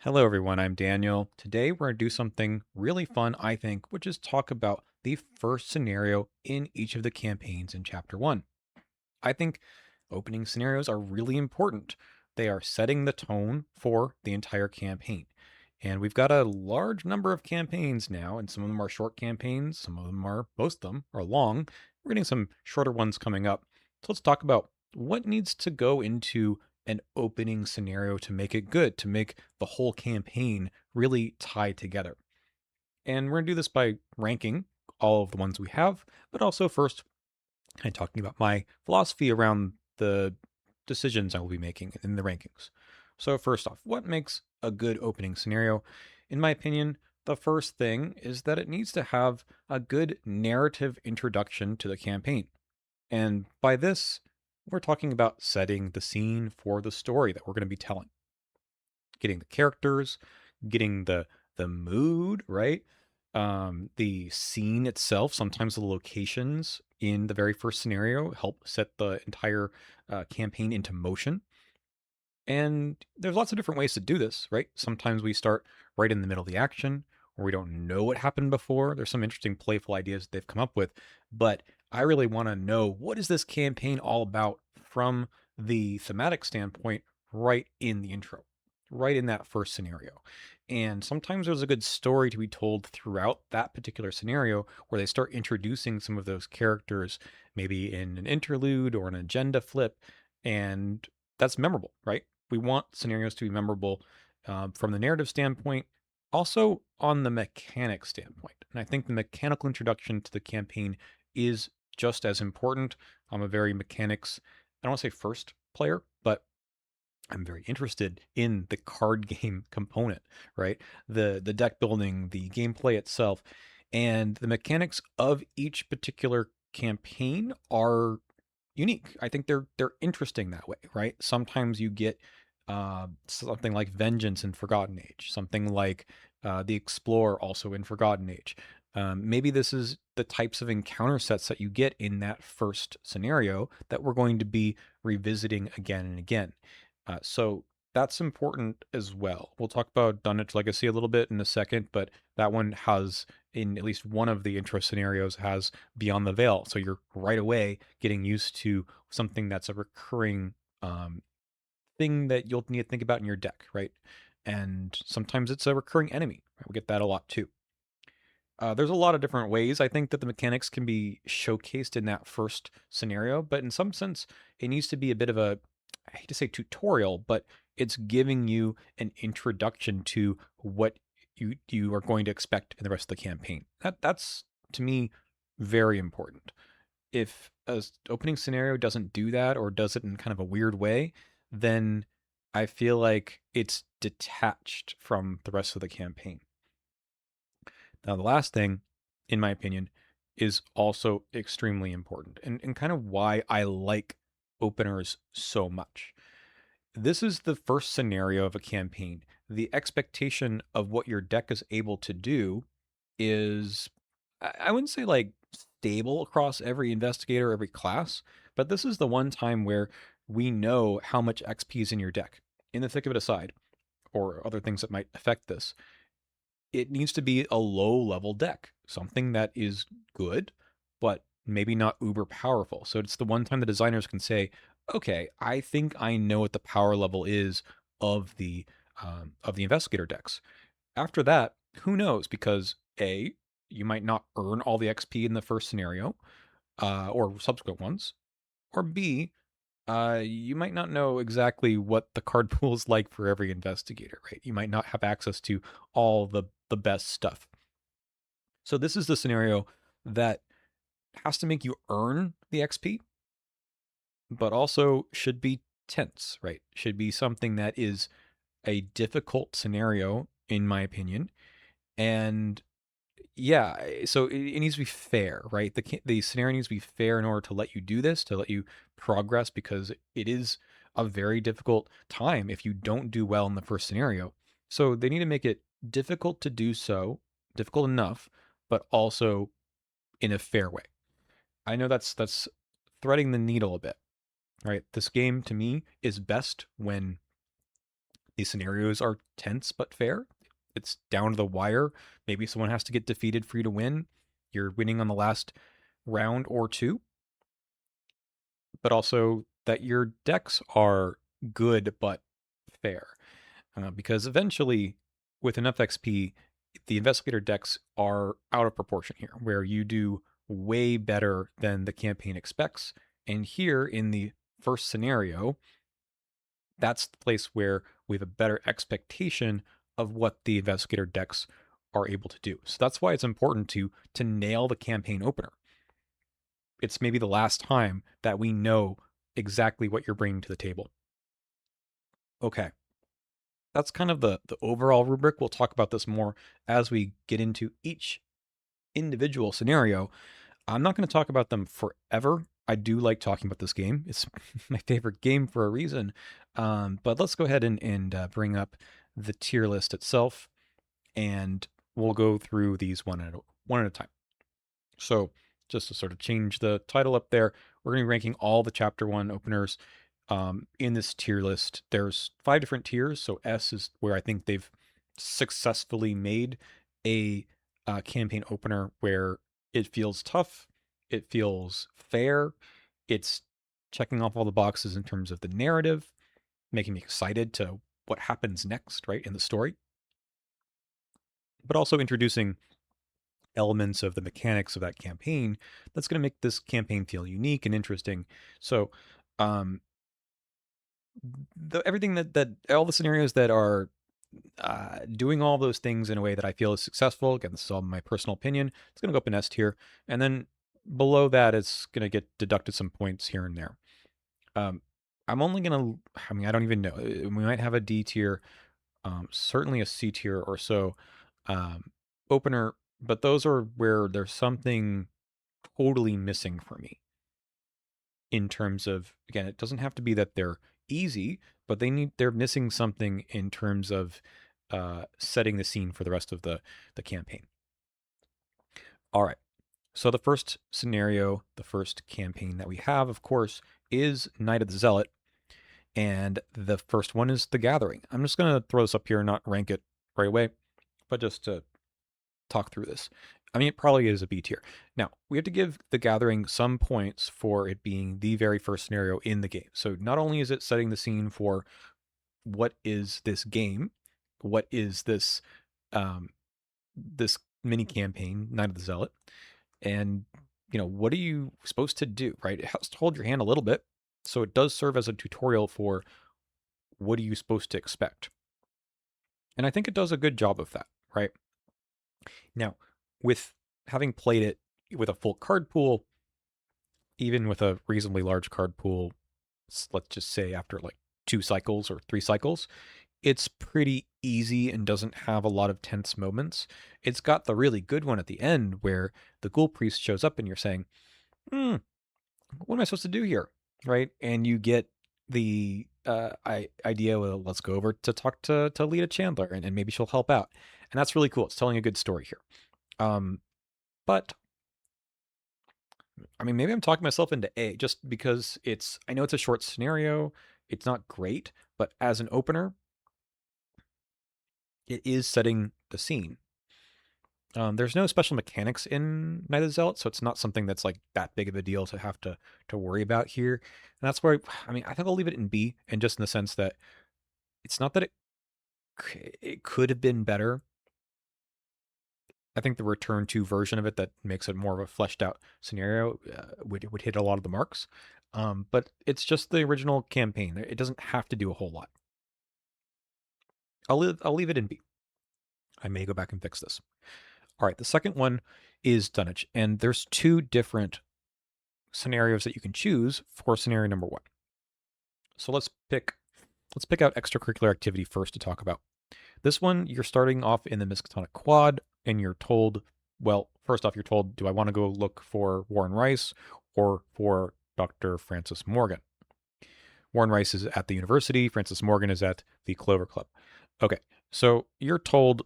Hello, everyone. I'm Daniel. Today, we're going to do something really fun, I think, which is talk about the first scenario in each of the campaigns in Chapter 1. I think opening scenarios are really important. They are setting the tone for the entire campaign. And we've got a large number of campaigns now, and some of them are short campaigns, most of them are long. We're getting some shorter ones coming up. So let's talk about what needs to go into an opening scenario to make it good, to make the whole campaign really tie together. And we're going to do this by ranking all of the ones we have, but also first and talking about my philosophy around the decisions I will be making in the rankings. So, first off, what makes a good opening scenario? In my opinion, the first thing is that it needs to have a good narrative introduction to the campaign. And by this, we're talking about setting the scene for the story that we're going to be telling, getting the characters, getting the mood, right? The scene itself, sometimes the locations in the very first scenario help set the entire campaign into motion. And there's lots of different ways to do this, right? Sometimes we start right in the middle of the action, or we don't know what happened before. There's some interesting playful ideas they've come up with, but I really want to know, what is this campaign all about from the thematic standpoint right in the intro, right in that first scenario. And sometimes there's a good story to be told throughout that particular scenario where they start introducing some of those characters, maybe in an interlude or an agenda flip, and that's memorable, right? We want scenarios to be memorable from the narrative standpoint, also on the mechanic standpoint. And I think the mechanical introduction to the campaign is just as important. I'm a very mechanics, I don't want to say first player, but I'm very interested in the card game component, right? The deck building, the gameplay itself, and the mechanics of each particular campaign are unique. I think they're interesting that way, right? Sometimes you get something like Vengeance in Forgotten Age, something like the Explorer also in Forgotten Age. Maybe this is the types of encounter sets that you get in that first scenario that we're going to be revisiting again and again. So that's important as well. We'll talk about Dunwich Legacy a little bit in a second, but that one has, in at least one of the intro scenarios, has Beyond the Veil. So you're right away getting used to something that's a recurring thing that you'll need to think about in your deck, right? And sometimes it's a recurring enemy. Right? We get that a lot too. There's a lot of different ways I think that the mechanics can be showcased in that first scenario, but in some sense, it needs to be a bit of a, I hate to say tutorial, but it's giving you an introduction to what you are going to expect in the rest of the campaign. That's to me very important. If a opening scenario doesn't do that or does it in kind of a weird way, then I feel like it's detached from the rest of the campaign. Now, the last thing, in my opinion, is also extremely important and kind of why I like openers so much. This is the first scenario of a campaign. The expectation of what your deck is able to do is, I wouldn't say like stable across every investigator, every class, but this is the one time where we know how much XP is in your deck. In the thick of it aside, or other things that might affect this, it needs to be a low level deck, something that is good, but maybe not uber powerful. So it's the one time the designers can say, okay, I think I know what the power level is of the investigator decks. After that, who knows? Because A, you might not earn all the XP in the first scenario, or subsequent ones, or B, you might not know exactly what the card pool is like for every investigator, right? You might not have access to all the best stuff. So this is the scenario that has to make you earn the XP, but also should be tense, right? Should be something that is a difficult scenario, in my opinion. And yeah, so it needs to be fair, right? The scenario needs to be fair in order to let you do this, to let you progress, because it is a very difficult time if you don't do well in the first scenario. So they need to make it difficult to do so, difficult enough, but also in a fair way. I know that's threading the needle a bit, right? This game to me is best when These scenarios are tense but fair. It's down to the wire. Maybe someone has to get defeated for you to win. You're winning on the last round or two, but also that your decks are good but fair. Because eventually, with enough XP, the investigator decks are out of proportion here, where you do way better than the campaign expects. And here in the first scenario, that's the place where we have a better expectation of what the investigator decks are able to do. So that's why it's important to nail the campaign opener. It's maybe the last time that we know exactly what you're bringing to the table. Okay, that's kind of the overall rubric. We'll talk about this more as we get into each individual scenario. I'm not going to talk about them forever. I do like talking about this game. It's my favorite game for a reason. But let's go ahead and bring up the tier list itself, and we'll go through these one at a time. So just to sort of change the title up there, we're going to be ranking all the chapter 1 openers in this tier list. There's 5 different tiers. So S is where I think they've successfully made a campaign opener where it feels tough, it feels fair, it's checking off all the boxes in terms of the narrative, making me excited to what happens next, right, in the story, but also introducing elements of the mechanics of that campaign that's going to make this campaign feel unique and interesting. So, um, everything that all the scenarios that are doing all those things in a way that I feel is successful. Again, this is all my personal opinion. It's going to go up in S tier, and then below that, it's going to get deducted some points here and there. I'm only going to, I mean, I don't even know. We might have a D tier, certainly a C tier or so opener, but those are where there's something totally missing for me in terms of, again, it doesn't have to be that they're easy, but they're missing something in terms of setting the scene for the rest of the campaign. All right. So the first scenario, the first campaign that we have, of course, is Night of the Zealot. And the first one is The Gathering. I'm just going to throw this up here and not rank it right away, but just to talk through this. I mean, it probably is a B tier. Now, we have to give The Gathering some points for it being the very first scenario in the game. So not only is it setting the scene for what is this game, what is this this mini campaign, Night of the Zealot, and what are you supposed to do, right? It has to hold your hand a little bit, so it does serve as a tutorial for what are you supposed to expect, and I think it does a good job of that, right? Now, with having played it with a full card pool, even with a reasonably large card pool, let's just say after like 2 cycles or 3 cycles, it's pretty easy and doesn't have a lot of tense moments. It's got the really good one at the end where the ghoul priest shows up and you're saying, what am I supposed to do here? Right? And you get the idea, well, let's go over to talk to Lita Chandler and maybe she'll help out. And that's really cool. It's telling a good story here. But I mean, maybe I'm talking myself into A just because I know it's a short scenario. It's not great, but as an opener, it is setting the scene. There's no special mechanics in Night of the Zealot, so it's not something that's like that big of a deal to have to worry about here. And that's where I mean, I think I'll leave it in B, and just in the sense that it's not that it could have been better. I think the Return to version of it that makes it more of a fleshed out scenario would hit a lot of the marks. But it's just the original campaign. It doesn't have to do a whole lot. I'll leave it in B. I may go back and fix this. All right, the second one is dunnage, and there's 2 different scenarios that you can choose for scenario number 1. So let's pick out extracurricular activity first to talk about. This one, you're starting off in the Miskatonic Quad, and you're told, well, first off, you're told, do I want to go look for Warren Rice or for Dr. Francis Morgan? Warren Rice is at the university, Francis Morgan is at the Clover Club. Okay, so you're told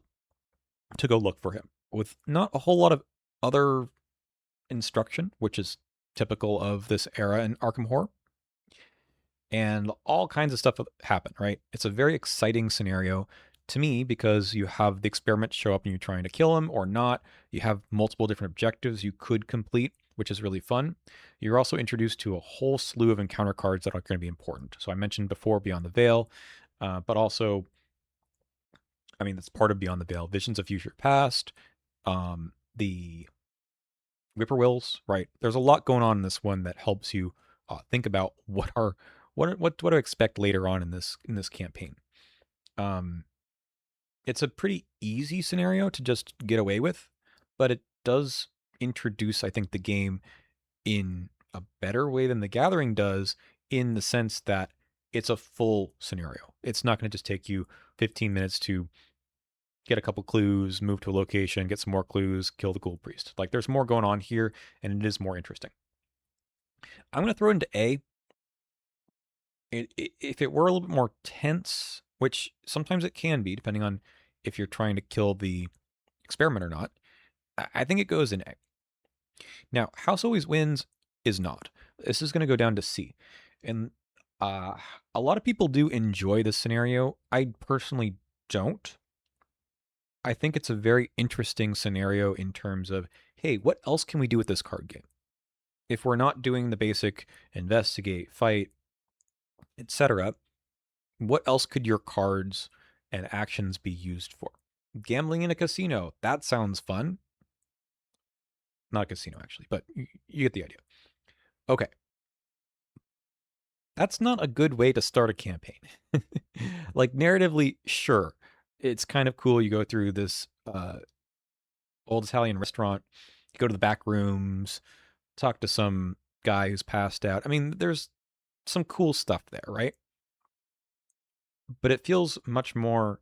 to go look for him with not a whole lot of other instruction, which is typical of this era in Arkham Horror. and all kinds of stuff happen, right? It's a very exciting scenario to me because you have the experiment show up and you're trying to kill him or not. You have multiple different objectives you could complete, which is really fun. You're also introduced to a whole slew of encounter cards that are going to be important. So I mentioned before Beyond the Veil, but also, I mean, that's part of Beyond the Veil, Visions of Future Past, the whippoorwills, right? There's a lot going on in this one that helps you think about what to expect later on in this campaign. Um, it's a pretty easy scenario to just get away with, but it does introduce, I think, the game in a better way than the Gathering does, in the sense that it's a full scenario. It's not going to just take you 15 minutes to get a couple clues, move to a location, get some more clues, kill the ghoul priest. Like there's more going on here, and it is more interesting. I'm going to throw it into A. If it were a little bit more tense, which sometimes it can be, depending on if you're trying to kill the experiment or not, I think it goes in A. Now, House Always Wins is not. This is going to go down to C. And uh, a lot of people do enjoy this scenario. I personally don't. I think it's a very interesting scenario in terms of, hey, what else can we do with this card game? If we're not doing the basic investigate, fight, etc., what else could your cards and actions be used for? Gambling in a casino. That sounds fun. Not a casino, actually, but you get the idea. Okay. That's not a good way to start a campaign. Like, narratively, sure. It's kind of cool. You go through this old Italian restaurant, you go to the back rooms, talk to some guy who's passed out. I mean, there's some cool stuff there, right? But it feels much more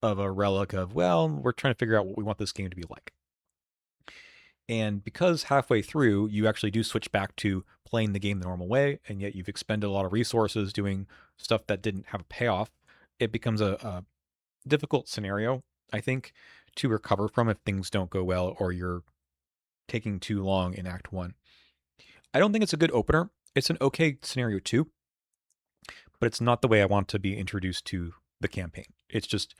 of a relic of, well, we're trying to figure out what we want this game to be like. And because halfway through, you actually do switch back to playing the game the normal way, and yet you've expended a lot of resources doing stuff that didn't have a payoff, it becomes a difficult scenario, I think, to recover from if things don't go well or you're taking too long in Act 1. I don't think it's a good opener. It's an okay scenario too, but it's not the way I want to be introduced to the campaign. It's just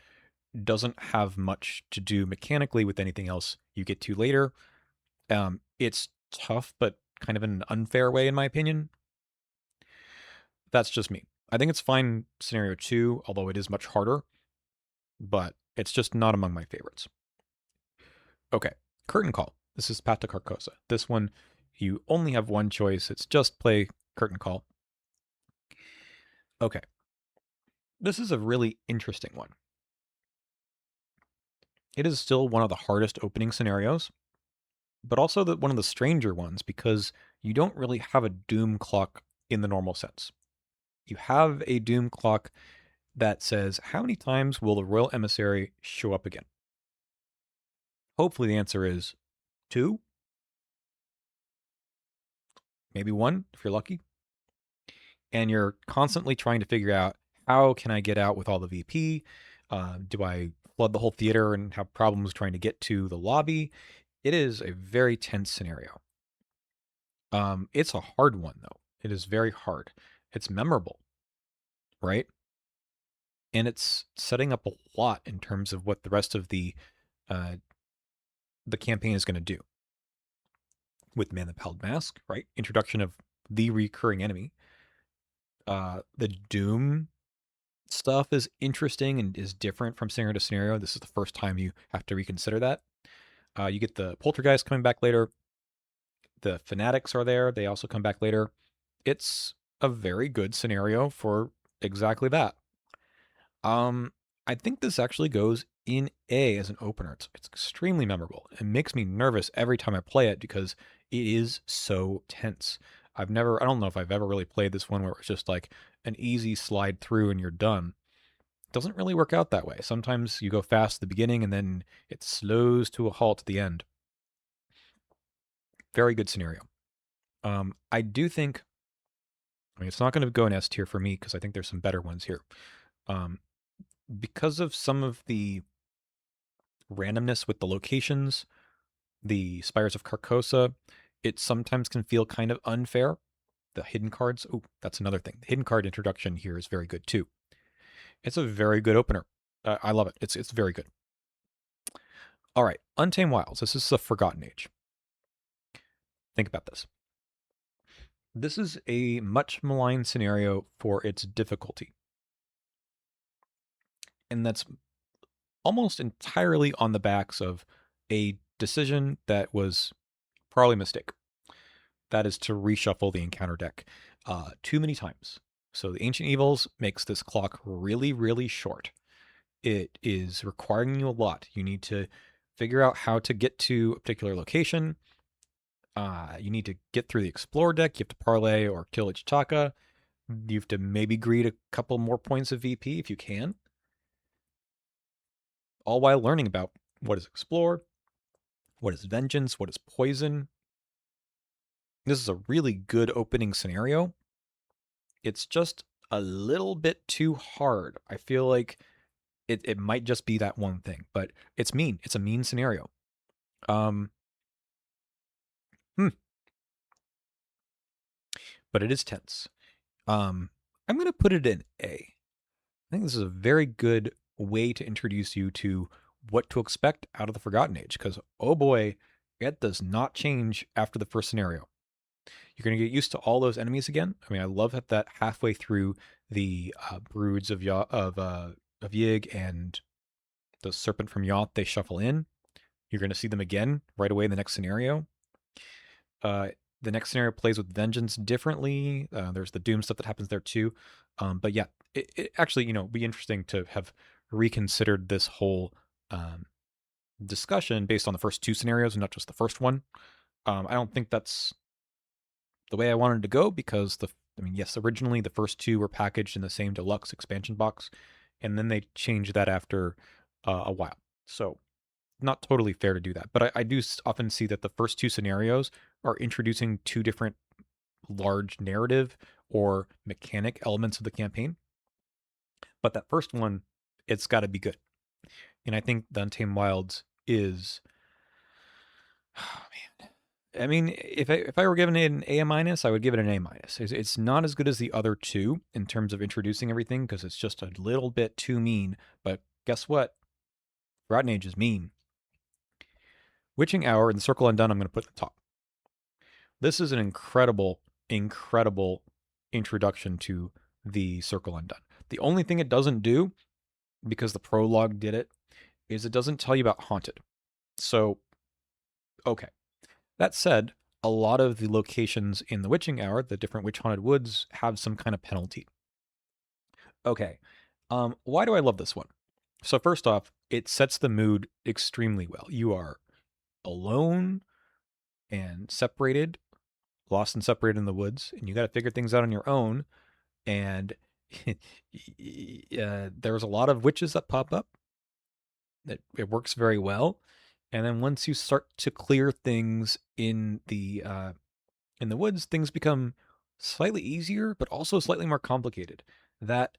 doesn't have much to do mechanically with anything else you get to later. It's tough, but kind of in an unfair way, in my opinion. That's just me. I think it's fine scenario 2, although it is much harder, but it's just not among my favorites. Okay, Curtain Call. This is Path to Carcosa. This one, you only have one choice. It's just play Curtain Call. Okay. This is a really interesting one. It is still one of the hardest opening scenarios, but also one of the stranger ones because you don't really have a doom clock in the normal sense. You have a doom clock that says, how many times will the Royal Emissary show up again? Hopefully the answer is 2, maybe 1 if you're lucky. And you're constantly trying to figure out, how can I get out with all the VP? Do I flood the whole theater and have problems trying to get to the lobby? It is a very tense scenario. It's a hard one, though. It is very hard. It's memorable, right? And it's setting up a lot in terms of what the rest of the campaign is going to do. With Man the Pallid Mask, right? Introduction of the recurring enemy. The Doom stuff is interesting and is different from scenario to scenario. This is the first time you have to reconsider that. You get the Poltergeist coming back later. The Fanatics are there. They also come back later. It's a very good scenario for exactly that. I think this actually goes in A as an opener. It's extremely memorable. It makes me nervous every time I play it because it is so tense. I don't know if I've ever really played this one where it's just like an easy slide through and you're done. It doesn't really work out that way. Sometimes you go fast at the beginning and then it slows to a halt at the end. Very good scenario. I do think, I mean, it's not going to go in S tier for me because I think there's some better ones here. Because of some of the randomness with the locations, the Spires of Carcosa, it sometimes can feel kind of unfair. the hidden cards. Oh, that's another thing. The hidden card introduction here is very good too. It's a very good opener. I love it. It's very good. All right, Untamed Wilds. This is the Forgotten Age. Think about this. This is a much maligned scenario for its difficulty. And that's almost entirely on the backs of a decision that was probably a mistake. That is to reshuffle the encounter deck too many times. So the Ancient Evils makes this clock really, really short. It is requiring you a lot. You need to figure out how to get to a particular location. You need to get through the Explore deck. You have to parlay or kill Ichitaka. You have to maybe greed a couple more points of VP if you can. All while learning about what is Explore, what is Vengeance, what is Poison. This is a really good opening scenario. It's just a little bit too hard. I feel like it might just be that one thing, but it's mean. It's a mean scenario. But it is tense. I'm going to put it in A. I think this is a very good way to introduce you to what to expect out of the Forgotten Age, because oh boy, it does not change after the first scenario. You're going to get used to all those enemies again. I mean, I love that halfway through the broods of Yig and the serpent from Yoth, they shuffle in. You're going to see them again right away in the next scenario. The next scenario plays with Vengeance differently. There's the Doom stuff that happens there too. But yeah, it actually, be interesting to have reconsidered this whole discussion based on the first two scenarios and not just the first one. I don't think that's the way I wanted to go because yes, originally the first two were packaged in the same deluxe expansion box, and then they changed that after a while. So not totally fair to do that, but I do often see that the first two scenarios are introducing two different large narrative or mechanic elements of the campaign. But that first one, it's got to be good. And I think the Untamed Wilds is, oh man. I mean, if I were given it an A minus, I would give it an A minus. It's not as good as the other two in terms of introducing everything because it's just a little bit too mean. But guess what? Forgotten Age is mean. Witching Hour and the Circle Undone, I'm going to put at the top. This is an incredible, incredible introduction to the Circle Undone. The only thing it doesn't do, because the prologue did it, is it doesn't tell you about Haunted. So, okay. That said, a lot of the locations in the Witching Hour, the different witch haunted woods, have some kind of penalty. Okay. Why do I love this one? So first off, it sets the mood extremely well. You are alone and separated, lost and separated in the woods, and you got to figure things out on your own. And there's a lot of witches that pop up. It works very well. And then once you start to clear things in the woods, things become slightly easier, but also slightly more complicated. That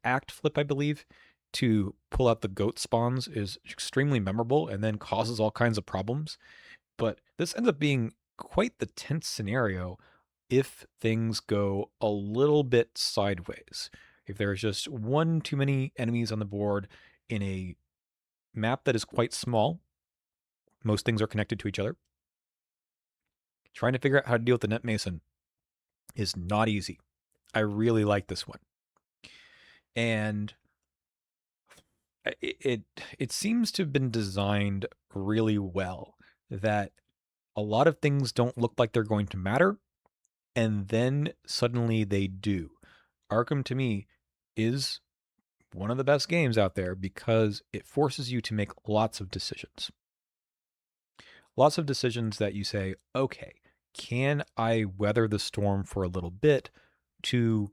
act flip, I believe, to pull out the goat spawns is extremely memorable and then causes all kinds of problems. But this ends up being quite the tense scenario if things go a little bit sideways. If there's just one too many enemies on the board in a map that is quite small, most things are connected to each other. Trying to figure out how to deal with the Net Mason is not easy. I really like this one. And it seems to have been designed really well that a lot of things don't look like they're going to matter, and then suddenly they do. Arkham to me is one of the best games out there because it forces you to make lots of decisions. Lots of decisions that you say, okay, can I weather the storm for a little bit to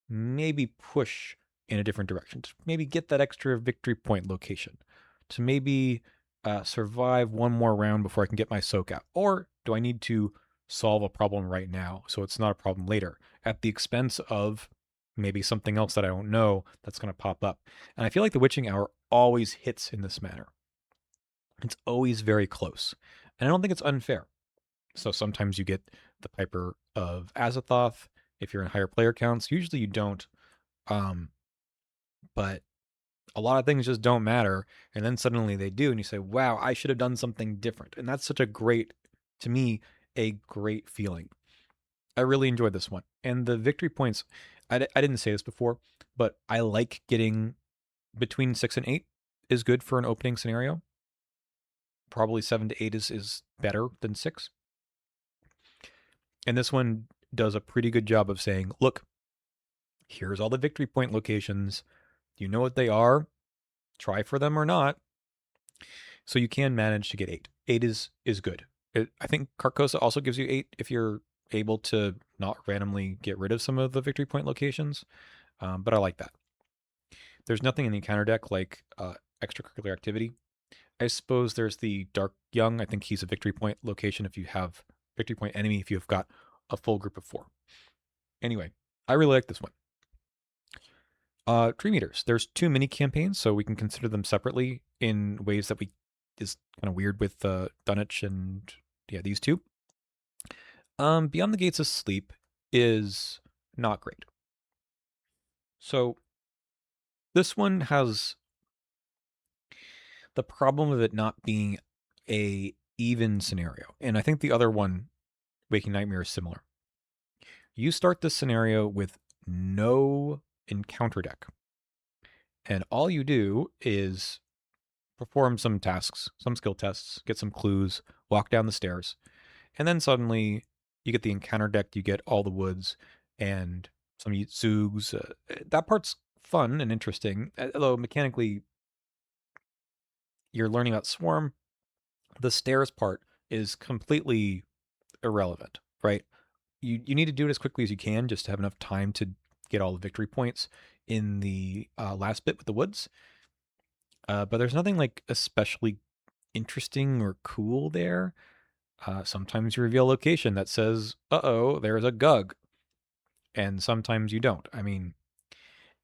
maybe push in a different direction, to maybe get that extra victory point location, to maybe survive one more round before I can get my soak out? Or do I need to solve a problem right now so it's not a problem later at the expense of maybe something else that I don't know that's going to pop up? And I feel like the Witching Hour always hits in this manner. It's always very close. And I don't think it's unfair. So sometimes you get the Piper of Azathoth if you're in higher player counts. Usually you don't, um, but a lot of things just don't matter. And then suddenly they do, and you say, wow, I should have done something different. And that's such a great, to me, a great feeling. I really enjoyed this one. And the victory points, I didn't say this before, but I like getting between 6 and 8 is good for an opening scenario. Probably 7 to 8 is better than 6. And this one does a pretty good job of saying, look, here's all the victory point locations. You know what they are. Try for them or not. So you can manage to get 8. 8 is good. I think Carcosa also gives you 8 if you're able to not randomly get rid of some of the victory point locations. But I like that. There's nothing in the encounter deck like extracurricular activity. I suppose there's the Dark Young. I think he's a victory point location if you have victory point enemy if you've got a full group of 4. Anyway, I really like this one. Tree meters. There's 2 mini campaigns, so we can consider them separately in ways that is kind of weird with Dunwich and yeah, these two. Beyond the Gates of Sleep is not great. So this one has the problem of it not being a even scenario. And I think the other one, Waking Nightmare, is similar. You start this scenario with no encounter deck. And all you do is perform some tasks, some skill tests, get some clues, walk down the stairs, and then suddenly you get the encounter deck, you get all the woods and some Zoogs. That part's fun and interesting, although mechanically you're learning about Swarm. The stairs part is completely irrelevant, right? You need to do it as quickly as you can just to have enough time to get all the victory points in the last bit with the woods. But there's nothing like especially interesting or cool there. Sometimes you reveal a location that says, uh-oh, there's a Gug. And sometimes you don't. I mean,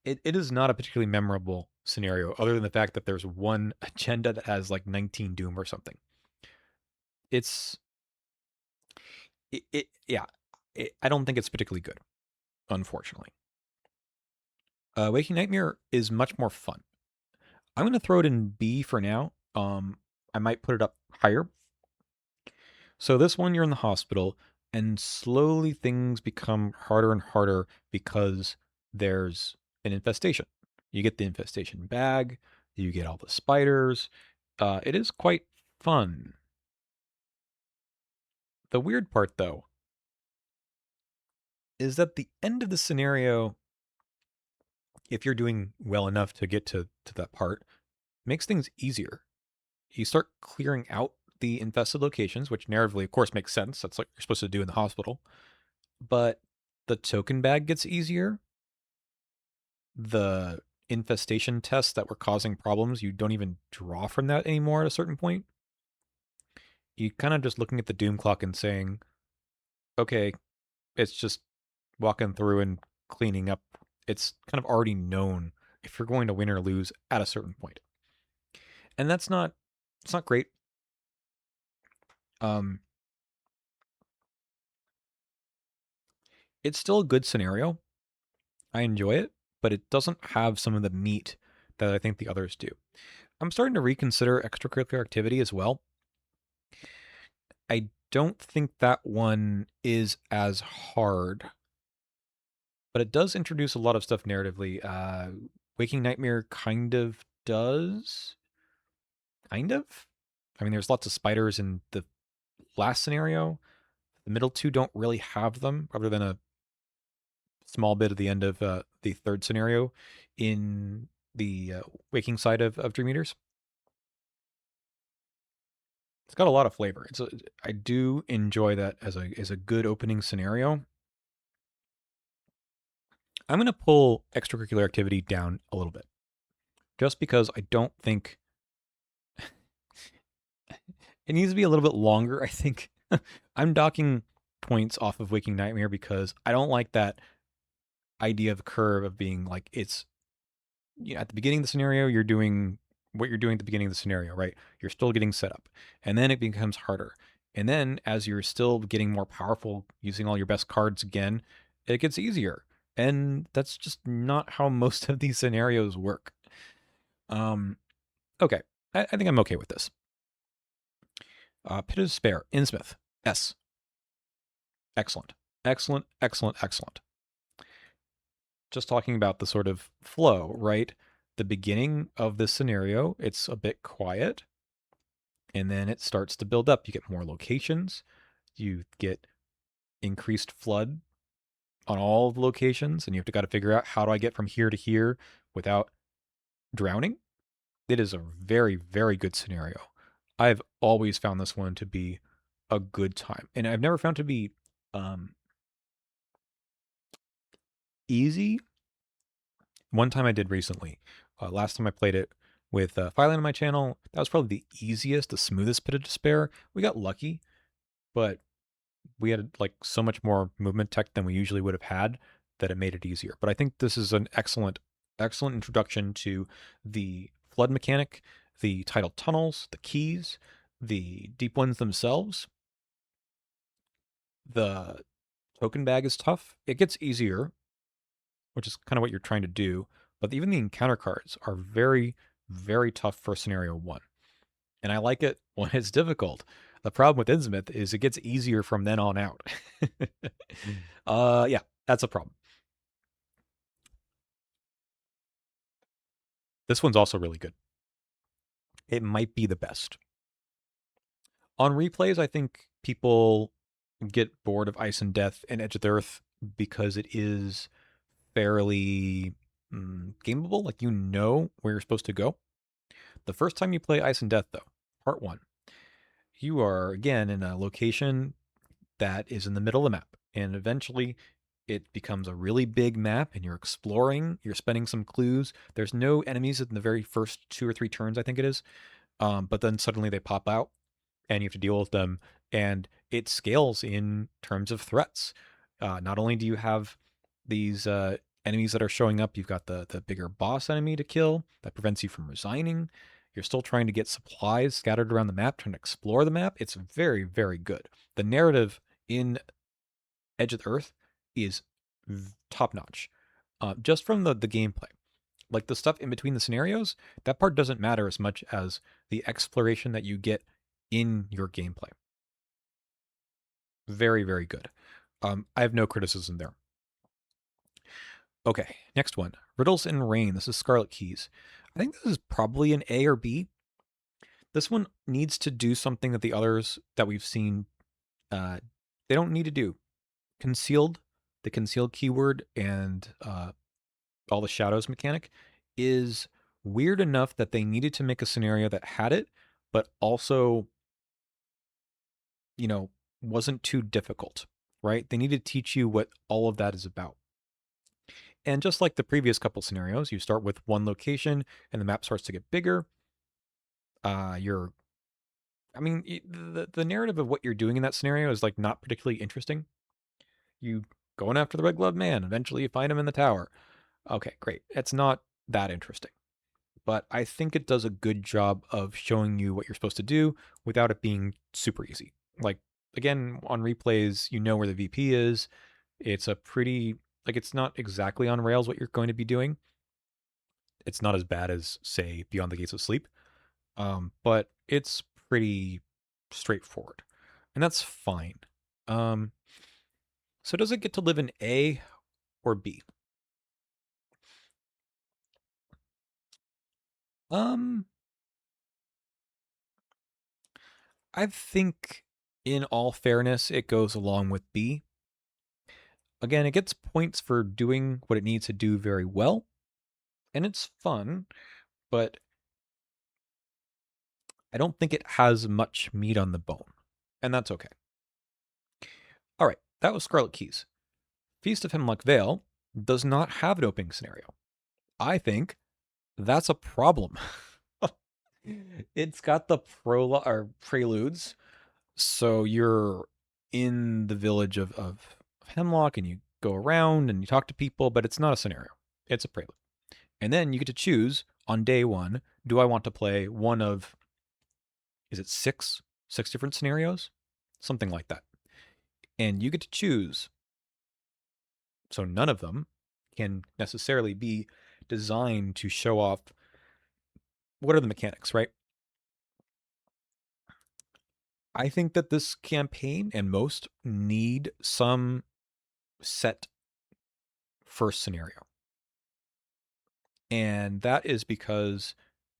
it is not a particularly memorable scenario other than the fact that there's one agenda that has like 19 Doom or something. It's, yeah, I don't think it's particularly good, unfortunately. Waking Nightmare is much more fun. I'm going to throw it in B for now. I might put it up higher. So this one, you're in the hospital, and slowly things become harder and harder because there's an infestation. You get the infestation bag, you get all the spiders. It is quite fun. The weird part, though, is that the end of the scenario, if you're doing well enough to get to that part, makes things easier. You start clearing out the infested locations, which narratively, of course, makes sense. That's what you're supposed to do in the hospital. But the token bag gets easier. The infestation tests that were causing problems, you don't even draw from that anymore at a certain point. You kind of just looking at the doom clock and saying, okay, it's just walking through and cleaning up. It's kind of already known if you're going to win or lose at a certain point. And it's not great. It's still a good scenario. I enjoy it, but it doesn't have some of the meat that I think the others do. I'm starting to reconsider extracurricular activity as well. I don't think that one is as hard, but it does introduce a lot of stuff narratively. Waking Nightmare kind of does. Kind of? I mean, there's lots of spiders in the last scenario. The middle two don't really have them, other than a small bit at the end of the third scenario in the waking side of Dream Eaters. It's got a lot of flavor. I do enjoy that as a good opening scenario. I'm going to pull extracurricular activity down a little bit, just because I don't think it needs to be a little bit longer. I think I'm docking points off of Waking Nightmare because I don't like that idea of the curve of being like it's at the beginning of the scenario you're doing what you're doing at the beginning of the scenario, right? You're still getting set up, and then it becomes harder. And then as you're still getting more powerful, using all your best cards again, it gets easier. And that's just not how most of these scenarios work. Um, okay, I think I'm okay with this. Pit of Despair, Innsmouth, S. Excellent. Excellent, excellent, excellent. Just talking about the sort of flow, right? The beginning of this scenario, it's a bit quiet, and then it starts to build up. You get more locations, you get increased flood on all the locations, and you have to got to figure out how do I get from here to here without drowning. It is a very, very good scenario. I've always found this one to be a good time, and I've never found it to be easy. One time I did recently. Last time I played it with Fireland on my channel, that was probably the easiest, the smoothest Pit of Despair. We got lucky, but we had like so much more movement tech than we usually would have had that it made it easier. But I think this is an excellent, excellent introduction to the flood mechanic, the tidal tunnels, the keys, the deep ones themselves. The token bag is tough. It gets easier, which is kind of what you're trying to do. But even the encounter cards are very, very tough for scenario one. And I like it when it's difficult. The problem with Innsmouth is it gets easier from then on out. Yeah, that's a problem. This one's also really good. It might be the best. On replays, I think people get bored of Ice and Death and Edge of the Earth because it is fairly gameable. Like, you know where you're supposed to go. The first time you play Ice and Death, though, part one, you are again in a location that is in the middle of the map. And eventually it becomes a really big map and you're exploring, you're spending some clues. There's no enemies in the very first 2 or 3 turns, I think it is. But then suddenly they pop out and you have to deal with them. And it scales in terms of threats. Not only do you have these enemies that are showing up, you've got the bigger boss enemy to kill that prevents you from resigning. You're still trying to get supplies scattered around the map, trying to explore the map. It's very, very good. The narrative in Edge of the Earth is top notch. Just from the gameplay, like the stuff in between the scenarios, that part doesn't matter as much as the exploration that you get in your gameplay. Very, very good. I have no criticism there. Okay, next one. Riddles and Rain. This is Scarlet Keys. I think this is probably an A or B. This one needs to do something that the others that we've seen, they don't need to do. Concealed, the concealed keyword, and all the shadows mechanic is weird enough that they needed to make a scenario that had it, but also, you know, wasn't too difficult, right? They need to teach you what all of that is about. And just like the previous couple scenarios, you start with one location and the map starts to get bigger. You're, I mean, the narrative of what you're doing in that scenario is like not particularly interesting. You going after the red glove man, eventually you find him in the tower. Okay, great. It's not that interesting. But I think it does a good job of showing you what you're supposed to do without it being super easy. Like, again, on replays, you know where the VP is. It's a pretty, like, it's not exactly on rails what you're going to be doing. It's not as bad as, say, Beyond the Gates of Sleep, but it's pretty straightforward. And that's fine. So does it get to live in A or B? Um, I think in all fairness, it goes along with B. Again, it gets points for doing what it needs to do very well, and it's fun, but I don't think it has much meat on the bone, and that's okay. All right, that was Scarlet Keys. Feast of Hemlock Vale does not have an opening scenario. I think that's a problem. It's got the prologue or preludes, so you're in the village of Hemlock and you go around and you talk to people, but it's not a scenario. It's a prelude. And then you get to choose on day one, do I want to play one of, is it six different scenarios? something like that. And you get to choose. So none of them can necessarily be designed to show off what are the mechanics, right? I think that this campaign and most need some set first scenario. And that is because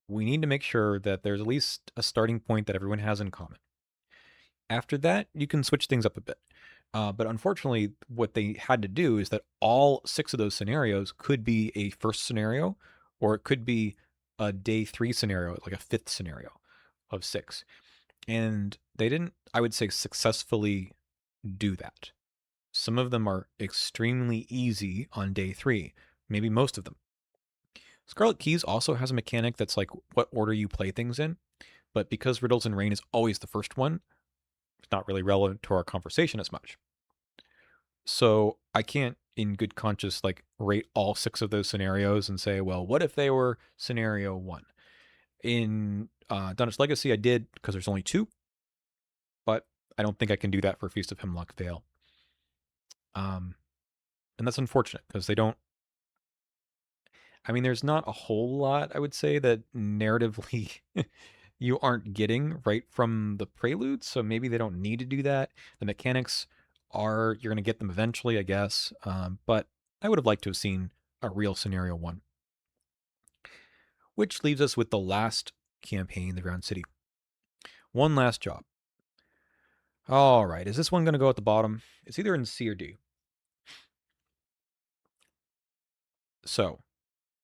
we need to make sure that there's at least a starting point that everyone has in common. After that, you can switch things up a bit. But unfortunately, what they had to do is that all 6 of those scenarios could be a first scenario, or it could be a day 3 scenario, like a 5th scenario of 6. And they didn't, I would say, successfully do that. Some of them are extremely easy on day 3, maybe most of them. Scarlet Keys also has a mechanic that's like what order you play things in, but because Riddles and Rain is always the first one, it's not really relevant to our conversation as much. So I can't, in good conscience, like rate all 6 of those scenarios and say, well, what if they were scenario 1? In Dungeons Legacy, I did because there's only 2, but I don't think I can do that for Feast of Hemlock Vale. And that's unfortunate because they don't. I mean, there's not a whole lot I would say that narratively you aren't getting right from the prelude, so maybe they don't need to do that. The mechanics are you're going to get them eventually, I guess. But I would have liked to have seen a real scenario 1. Which leaves us with the last campaign, the Ground City. One last job. All right, is this one going to go at the bottom? It's either in C or D. So,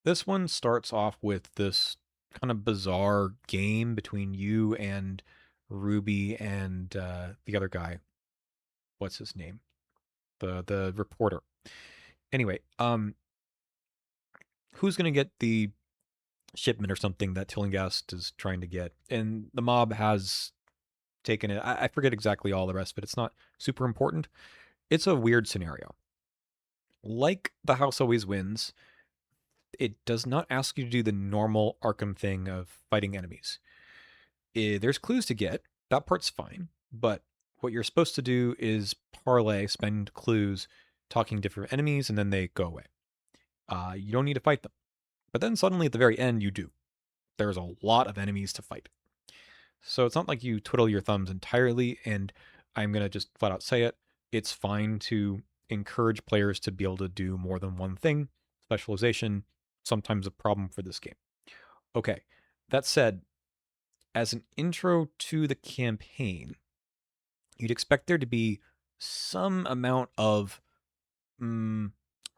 this one starts off with this kind of bizarre game between you and Ruby and the other guy. What's his name? The reporter. Anyway, who's gonna get the shipment or something that Tillinghast is trying to get? And the mob has taken it. I forget exactly all the rest, but it's not super important. It's a weird scenario. Like the house always wins, it does not ask you to do the normal Arkham thing of fighting enemies. There's clues to get. That part's fine. But what you're supposed to do is parlay, spend clues, talking different enemies, and then they go away. You don't need to fight them. But then suddenly at the very end, you do. There's a lot of enemies to fight. So it's not like you twiddle your thumbs entirely, and I'm going to just flat out say it. It's fine to encourage players to be able to do more than one thing. Specialization, sometimes a problem for this game. Okay, that said, as an intro to the campaign, you'd expect there to be some amount of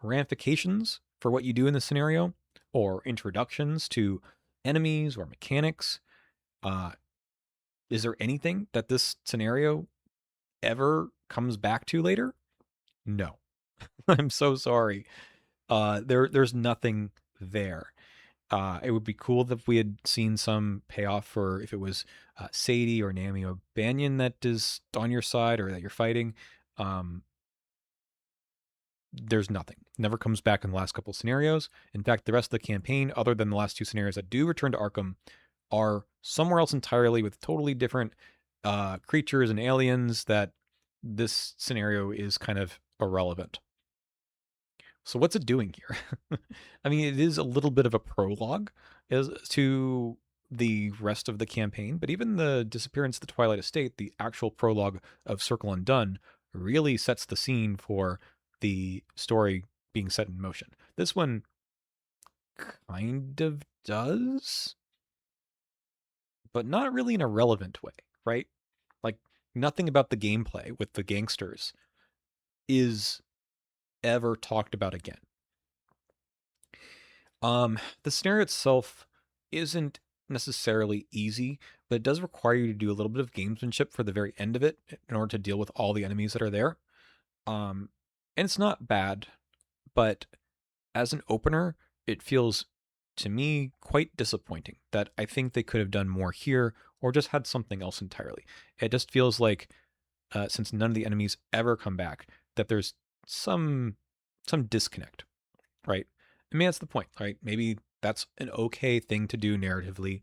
ramifications for what you do in the scenario, or introductions to enemies or mechanics. Uh, is there anything that this scenario ever comes back to later? No. I'm so sorry. There's nothing there. It would be cool if we had seen some payoff for if it was Sadie or Naomi O'Banion that is on your side or that you're fighting. Um, there's nothing. Never comes back in the last couple of scenarios. In fact, the rest of the campaign, other than the last 2 scenarios that do return to Arkham, are somewhere else entirely with totally different creatures and aliens that this scenario is kind of irrelevant. So what's it doing here? I mean, it is a little bit of a prologue as to the rest of the campaign, but even the disappearance of the Twilight Estate, the actual prologue of Circle Undone, really sets the scene for the story being set in motion. This one kind of does, but not really in a relevant way, right? Like nothing about the gameplay with the gangsters is ever talked about again. The scenario itself isn't necessarily easy, but it does require you to do a little bit of gamesmanship for the very end of it in order to deal with all the enemies that are there. And it's not bad, but as an opener, it feels to me quite disappointing that I think they could have done more here or just had something else entirely. It just feels like since none of the enemies ever come back, that there's some disconnect, right? I mean, that's the point, right? Maybe that's an okay thing to do narratively.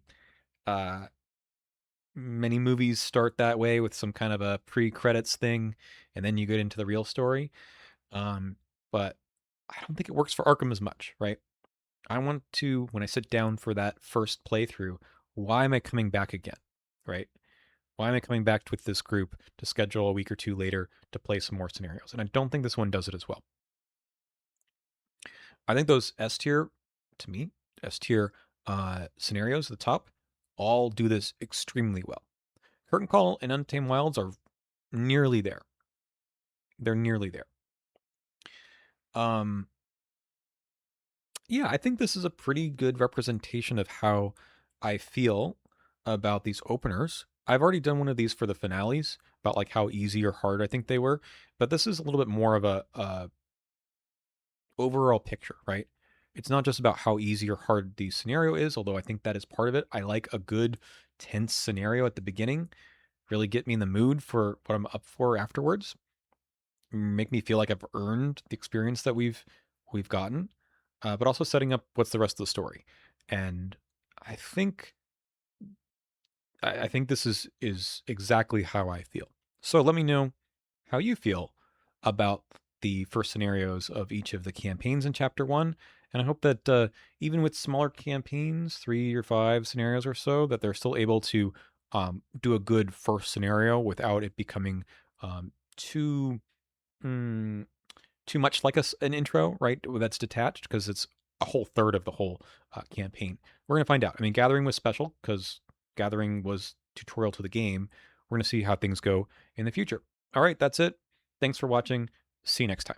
Uh, many movies start that way with some kind of a pre-credits thing, and then you get into the real story. Um, but I don't think it works for Arkham as much, right? I want to, when I sit down for that first playthrough, why am I coming back again, right? Why am I coming back with this group to schedule a week or two later to play some more scenarios? And I don't think this one does it as well. I think those S tier, to me, S tier scenarios at the top all do this extremely well. Curtain Call and Untamed Wilds are nearly there. They're nearly there. Um, yeah, I think this is a pretty good representation of how I feel about these openers. I've already done one of these for the finales about like how easy or hard I think they were, but this is a little bit more of a overall picture, right? It's not just about how easy or hard the scenario is, although I think that is part of it. I like a good tense scenario at the beginning, really get me in the mood for what I'm up for afterwards, make me feel like I've earned the experience that we've gotten, but also setting up what's the rest of the story. And I think I think this is exactly how I feel. So let me know how you feel about the first scenarios of each of the campaigns in chapter one. And I hope that even with smaller campaigns, 3 or 5 scenarios or so, that they're still able to do a good first scenario without it becoming too mm, too much like an intro, right? That's detached because it's a whole third of the whole campaign. We're going to find out. I mean, Gathering was special because Gathering was tutorial to the game. We're going to see how things go in the future. All right, that's it. Thanks for watching. See you next time.